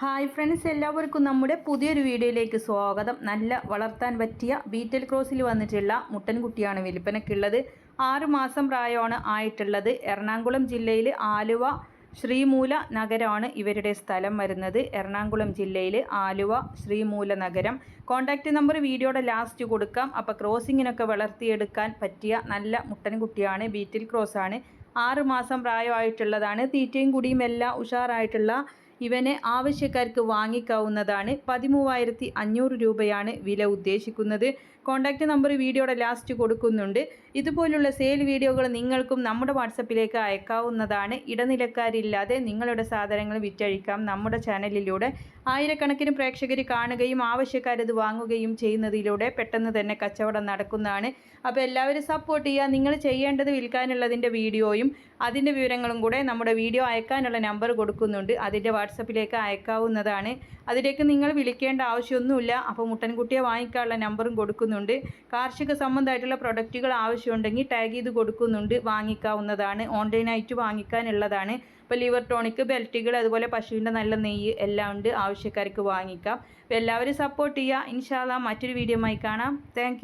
Hi friends, എല്ലാവർക്കും നമ്മുടെ പുതിയൊരു വീഡിയോയിലേക്ക് സ്വാഗതം. നല്ല വളർത്താൻ പറ്റിയ ബീറ്റൽ ക്രോസിൽ വന്നിട്ടുള്ള മുട്ടൻകുട്ടിയാണ് വിൽപ്പനയ്ക്കുള്ളത്. 6 മാസം പ്രായമാണ് ആയിട്ടുള്ളത്. എറണാകുളം ജില്ലയിൽ ആലുവ ശ്രീമൂല നഗരമാണ് ഇവരുടെ സ്ഥലം വരുന്നത്. എറണാകുളം ജില്ലയിൽ ആലുവ ശ്രീമൂല നഗരം. കോൺടാക്റ്റ് നമ്പർ വീഡിയോയുടെ ലാസ്റ്റ് കൊടുക്കാം. അപ്പോൾ ക്രോസിങ്ങിനൊക്കെ വളർത്തിയെടുക്കാൻ പറ്റിയ നല്ല മുട്ടൻകുട്ടിയാണ്. ബീറ്റൽ ക്രോസാണ്. 6 മാസം പ്രായമായിട്ടുള്ളതാണ്. തീറ്റയും കുടിയും എല്ലാം ഉഷാറായിട്ടുള്ള ഇവനെ ആവശ്യക്കാർക്ക് വാങ്ങിക്കാവുന്നതാണ്. 13,500 രൂപയാണ് വില ഉദ്ദേശിക്കുന്നത്. കോൺടാക്റ്റ് നമ്പർ വീഡിയോയുടെ ലാസ്റ്റ് കൊടുക്കുന്നുണ്ട്. ഇതുപോലുള്ള സെയിൽ വീഡിയോകൾ നിങ്ങൾക്കും നമ്മുടെ വാട്സപ്പിലേക്ക് അയക്കാവുന്നതാണ്. ഇടനിലക്കാരില്ലാതെ നിങ്ങളുടെ സാധനങ്ങൾ വിറ്റഴിക്കാം. നമ്മുടെ ചാനലിലൂടെ ആയിരക്കണക്കിന് പ്രേക്ഷകർ കാണുകയും ആവശ്യക്കാരത് വാങ്ങുകയും ചെയ്യുന്നതിലൂടെ പെട്ടെന്ന് തന്നെ കച്ചവടം നടക്കുന്നതാണ്. അപ്പോൾ എല്ലാവരും സപ്പോർട്ട് ചെയ്യുക. നിങ്ങൾ ചെയ്യേണ്ടത് വിൽക്കാനുള്ളതിൻ്റെ വീഡിയോയും അതിൻ്റെ വിവരങ്ങളും കൂടെ നമ്മുടെ വീഡിയോ അയക്കാനുള്ള നമ്പർ കൊടുക്കുന്നുണ്ട്. അതിൻ്റെ വാട്സപ്പിലേക്ക് അയക്കാവുന്നതാണ്. അതിലേക്ക് നിങ്ങൾ വിളിക്കേണ്ട ആവശ്യമൊന്നുമില്ല. അപ്പോൾ മുട്ടൻകുട്ടിയെ വാങ്ങിക്കാനുള്ള നമ്പറും കൊടുക്കുന്നുണ്ട്. കാർഷിക സംബന്ധമായിട്ടുള്ള പ്രൊഡക്റ്റുകൾ ആവശ്യമുണ്ടെങ്കിൽ ടാഗ് ചെയ്ത് കൊടുക്കുന്നുണ്ട്. വാങ്ങിക്കാവുന്നതാണ്. ഓൺലൈനായിട്ട് വാങ്ങിക്കാനുള്ളതാണ്. ഇപ്പോൾ ലിവർ ടോണിക്, ബെൽറ്റുകൾ, അതുപോലെ പശുവിൻ്റെ നല്ല നെയ്യ് എല്ലാം ഉണ്ട്. ആവശ്യക്കാർക്ക് വാങ്ങിക്കാം. അപ്പോൾ എല്ലാവരും സപ്പോർട്ട് ചെയ്യുക. ഇൻഷാ അല്ലാഹ് മറ്റൊരു വീഡിയോയുമായി കാണാം. താങ്ക്